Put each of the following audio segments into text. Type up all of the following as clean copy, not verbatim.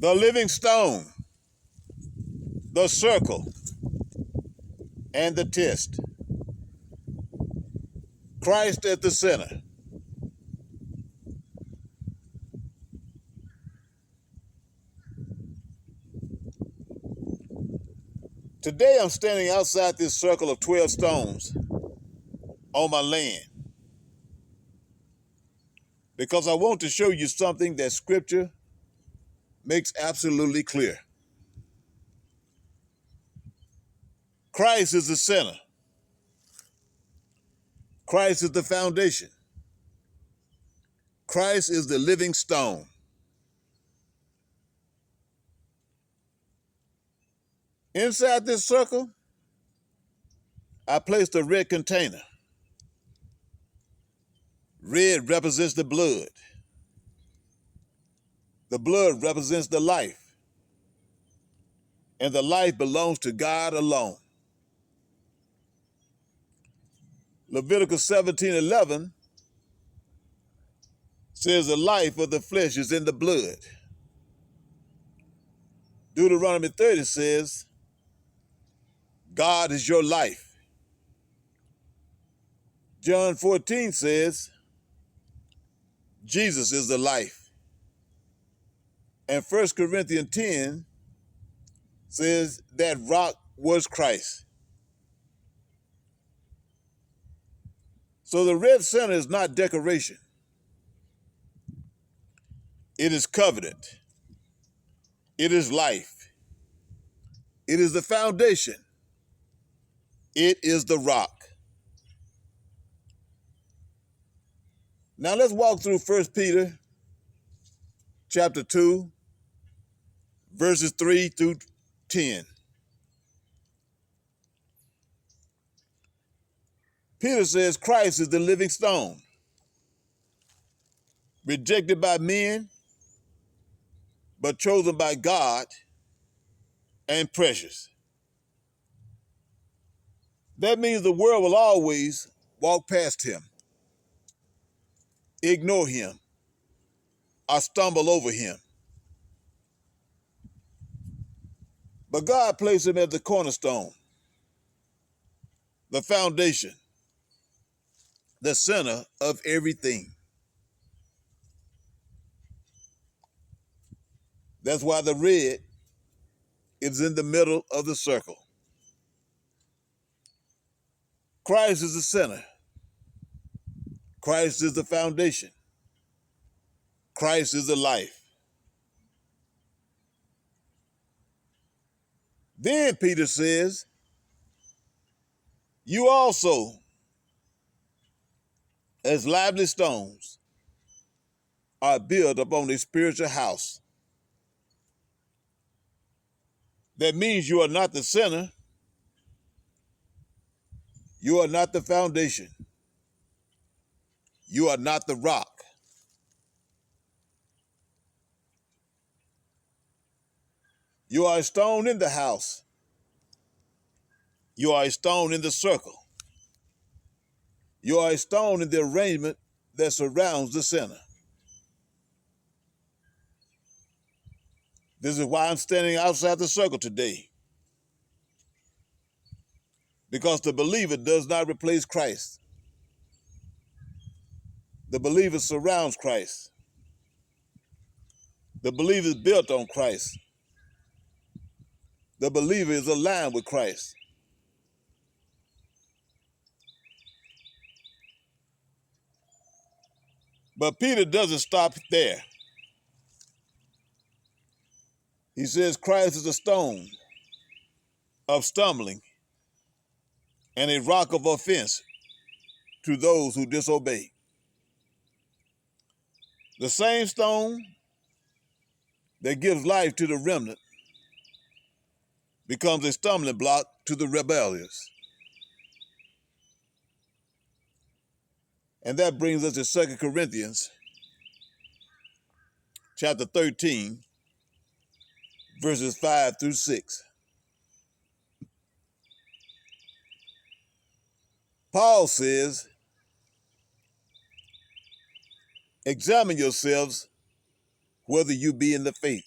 the living stone, the circle, and the test. Christ at the center. Today I'm standing outside this circle of 12 stones on my land because I want to show you something that Scripture makes absolutely clear. Christ is the center. Christ is the foundation. Christ is the living stone. Inside this circle, I placed a red container. Red represents the blood. The blood represents the life. And the life belongs to God alone. Leviticus 17:11 says the life of the flesh is in the blood. Deuteronomy 30 says, God is your life. John 14 says, Jesus is the life. And 1 Corinthians 10 says that rock was Christ. So the red center is not decoration. It is covenant. It is life. It is the foundation. It is the rock. Now let's walk through 1 Peter chapter 2, verses 3 through 10. Peter says Christ is the living stone, rejected by men, but chosen by God and precious. That means the world will always walk past him, ignore him, or stumble over him. But God placed him as the cornerstone, the foundation, the center of everything. That's why the red is in the middle of the circle. Christ is the center. Christ is the foundation. Christ is the life. Then Peter says, you also, as lively stones, are built upon a spiritual house. That means you are not the center. You are not the foundation. You are not the rock. You are a stone in the house. You are a stone in the circle. You are a stone in the arrangement that surrounds the center. This is why I'm standing outside the circle today. Because the believer does not replace Christ. The believer surrounds Christ. The believer is built on Christ. The believer is aligned with Christ. But Peter doesn't stop there. He says Christ is a stone of stumbling and a rock of offense to those who disobey. The same stone that gives life to the remnant becomes a stumbling block to the rebellious. And that brings us to 2 Corinthians chapter 13, verses 5 through 6. Paul says, examine yourselves whether you be in the faith.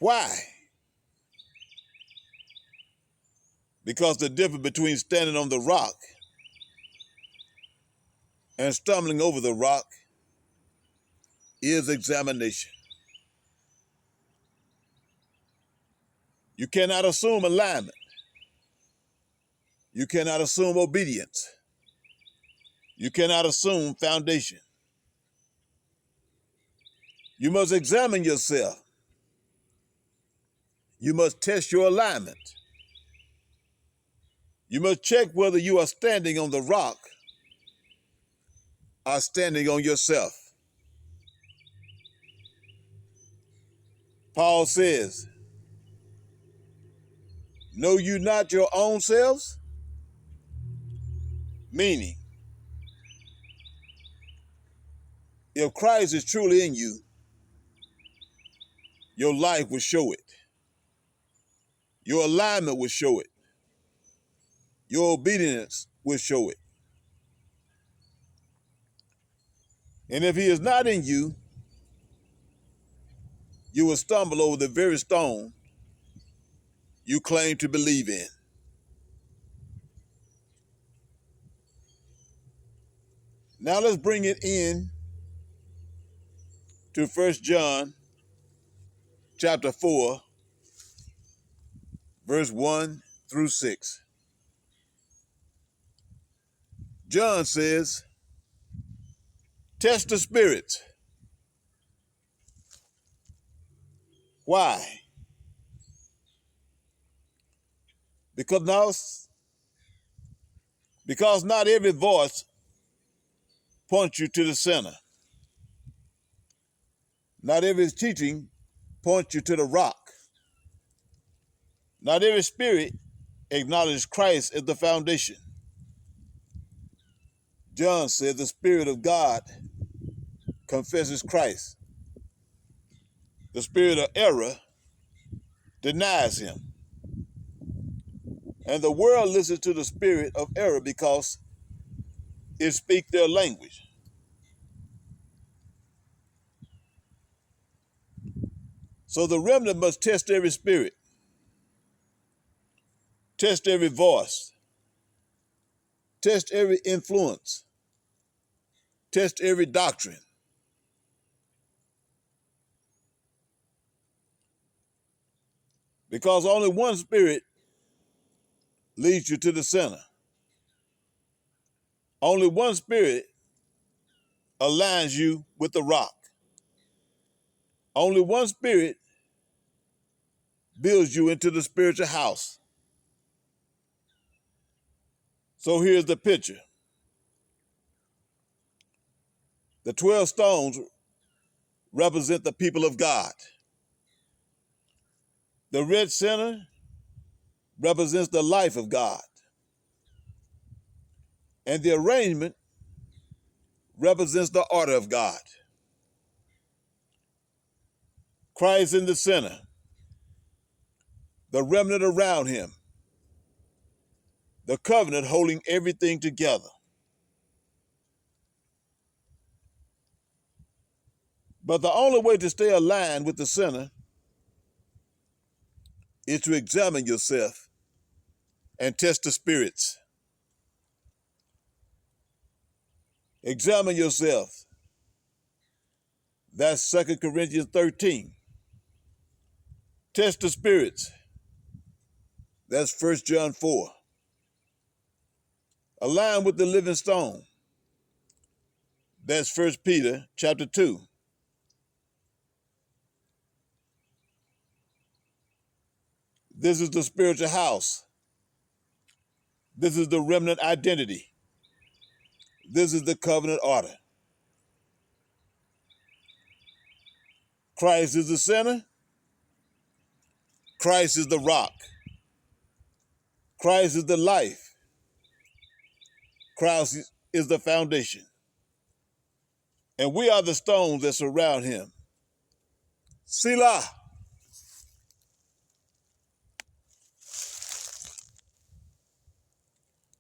Why? Because the difference between standing on the rock and stumbling over the rock is examination. You cannot assume alignment. You cannot assume obedience. You cannot assume foundation. You must examine yourself. You must test your alignment. You must check whether you are standing on the rock or standing on yourself. Paul says, know you not your own selves? Meaning, if Christ is truly in you, your life will show it. Your alignment will show it. Your obedience will show it. And if he is not in you, you will stumble over the very stone you claim to believe in. Now let's bring it in to 1 John chapter 4, verse 1 through 6. John says, test the spirits. Why? Because not every voice points you to the center. Not every teaching points you to the rock. Not every spirit acknowledges Christ as the foundation. John said the Spirit of God confesses Christ. The spirit of error denies him. And the world listens to the spirit of error because it speaks their language. So the remnant must test every spirit, test every voice, test every influence, test every doctrine. Because only one spirit leads you to the center. Only one spirit aligns you with the rock. Only one spirit builds you into the spiritual house. So here's the picture. The 12 stones represent the people of God. The red center represents the life of God. And the arrangement represents the order of God. Christ in the center, the remnant around him, the covenant holding everything together. But the only way to stay aligned with the center is to examine yourself and test the spirits. Examine yourself. That's 2 Corinthians 13. Test the spirits. That's 1 John 4. Align with the living stone. That's 1 Peter chapter 2. This is the spiritual house. This is the remnant identity. This is the covenant order. Christ is the center. Christ is the rock. Christ is the life. Christ is the foundation. And we are the stones that surround him. Selah.